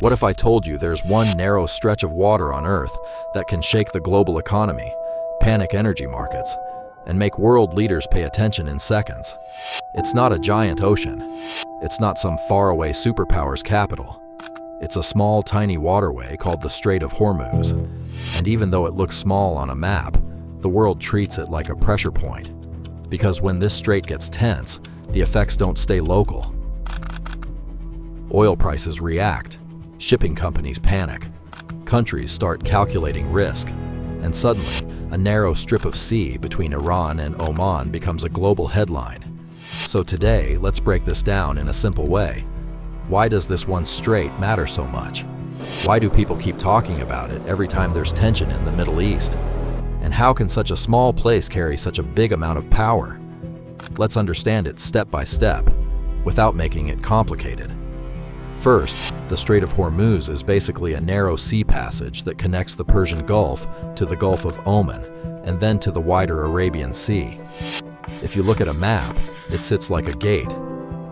What if I told you there's one narrow stretch of water on Earth that can shake the global economy, panic energy markets, and make world leaders pay attention in seconds? It's not a giant ocean. It's not some faraway superpower's capital. It's a small, tiny waterway called the Strait of Hormuz. And even though it looks small on a map, the world treats it like a pressure point. Because when this strait gets tense, the effects don't stay local. Oil prices react. Shipping companies panic. Countries start calculating risk. And suddenly, a narrow strip of sea between Iran and Oman becomes a global headline. So today, let's break this down in a simple way. Why does this one strait matter so much? Why do people keep talking about it every time there's tension in the Middle East? And how can such a small place carry such a big amount of power? Let's understand it step by step, without making it complicated. First, the Strait of Hormuz is basically a narrow sea passage that connects the Persian Gulf to the Gulf of Oman, and then to the wider Arabian Sea. If you look at a map, it sits like a gate.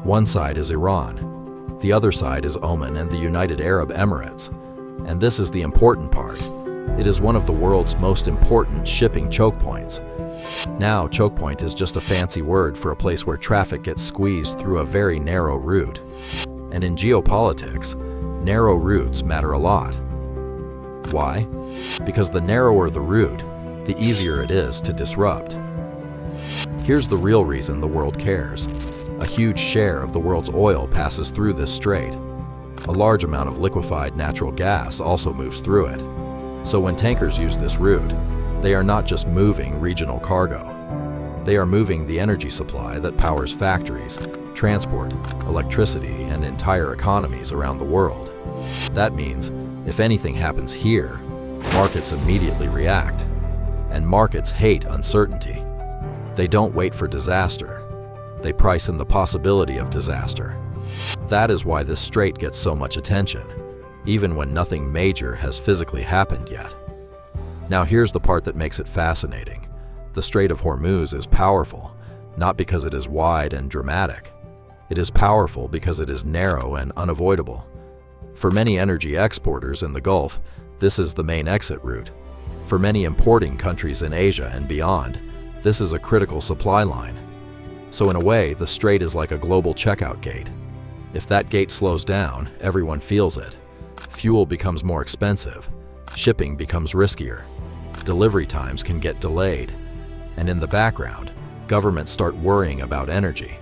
One side is Iran. The other side is Oman and the United Arab Emirates. And this is the important part. It is one of the world's most important shipping choke points. Now, choke point is just a fancy word for a place where traffic gets squeezed through a very narrow route. And in geopolitics, narrow routes matter a lot. Why? Because the narrower the route, the easier it is to disrupt. Here's the real reason the world cares. A huge share of the world's oil passes through this strait. A large amount of liquefied natural gas also moves through it. So when tankers use this route, they are not just moving regional cargo. They are moving the energy supply that powers factories, transport, electricity, and entire economies around the world. That means, if anything happens here, markets immediately react. And markets hate uncertainty. They don't wait for disaster. They price in the possibility of disaster. That is why this strait gets so much attention, even when nothing major has physically happened yet. Now here's the part that makes it fascinating. The Strait of Hormuz is powerful, not because it is wide and dramatic. It is powerful because it is narrow and unavoidable. For many energy exporters in the Gulf, this is the main exit route. For many importing countries in Asia and beyond, this is a critical supply line. So in a way, the strait is like a global checkout gate. If that gate slows down, everyone feels it. Fuel becomes more expensive. Shipping becomes riskier. Delivery times can get delayed. And in the background, governments start worrying about energy.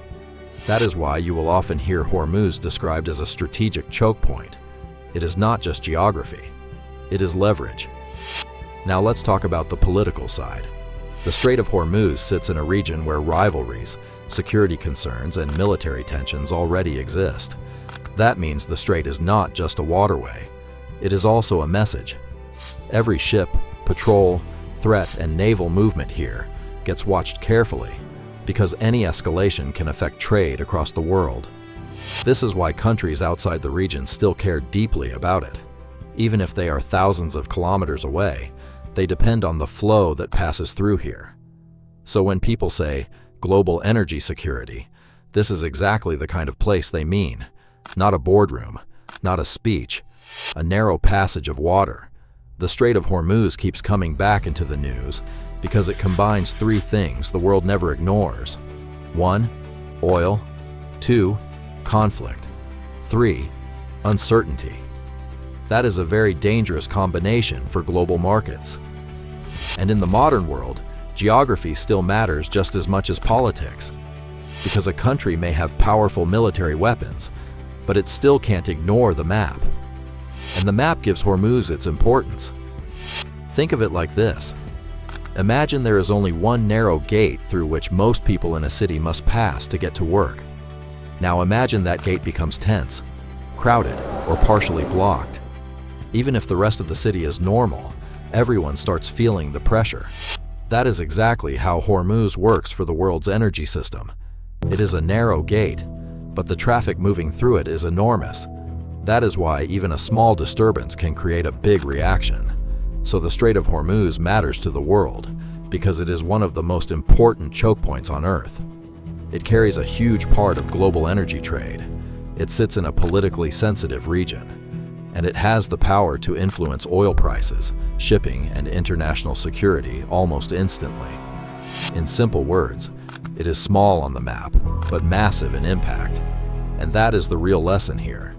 That is why you will often hear Hormuz described as a strategic choke point. It is not just geography. It is leverage. Now let's talk about the political side. The Strait of Hormuz sits in a region where rivalries, security concerns, and military tensions already exist. That means the strait is not just a waterway. It is also a message. Every ship, patrol, threat, and naval movement here gets watched carefully, because any escalation can affect trade across the world. This is why countries outside the region still care deeply about it. Even if they are thousands of kilometers away, they depend on the flow that passes through here. So when people say global energy security, this is exactly the kind of place they mean. Not a boardroom, not a speech, a narrow passage of water. The Strait of Hormuz keeps coming back into the news because it combines three things the world never ignores. 1. Oil. 2. Conflict. 3. Uncertainty. That is a very dangerous combination for global markets. And in the modern world, geography still matters just as much as politics, because a country may have powerful military weapons, but it still can't ignore the map. And the map gives Hormuz its importance. Think of it like this. Imagine there is only one narrow gate through which most people in a city must pass to get to work. Now imagine that gate becomes tense, crowded, or partially blocked. Even if the rest of the city is normal, everyone starts feeling the pressure. That is exactly how Hormuz works for the world's energy system. It is a narrow gate, but the traffic moving through it is enormous. That is why even a small disturbance can create a big reaction. So the Strait of Hormuz matters to the world because it is one of the most important choke points on Earth. It carries a huge part of global energy trade. It sits in a politically sensitive region. and it has the power to influence oil prices, shipping, and international security almost instantly. In simple words, it is small on the map, but massive in impact. And that is the real lesson here.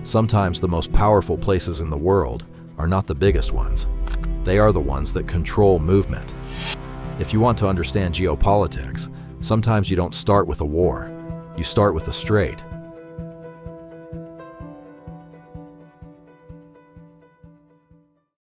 Sometimes the most powerful places in the world are not the biggest ones. They are the ones that control movement. If you want to understand geopolitics, sometimes you don't start with a war. You start with a strait.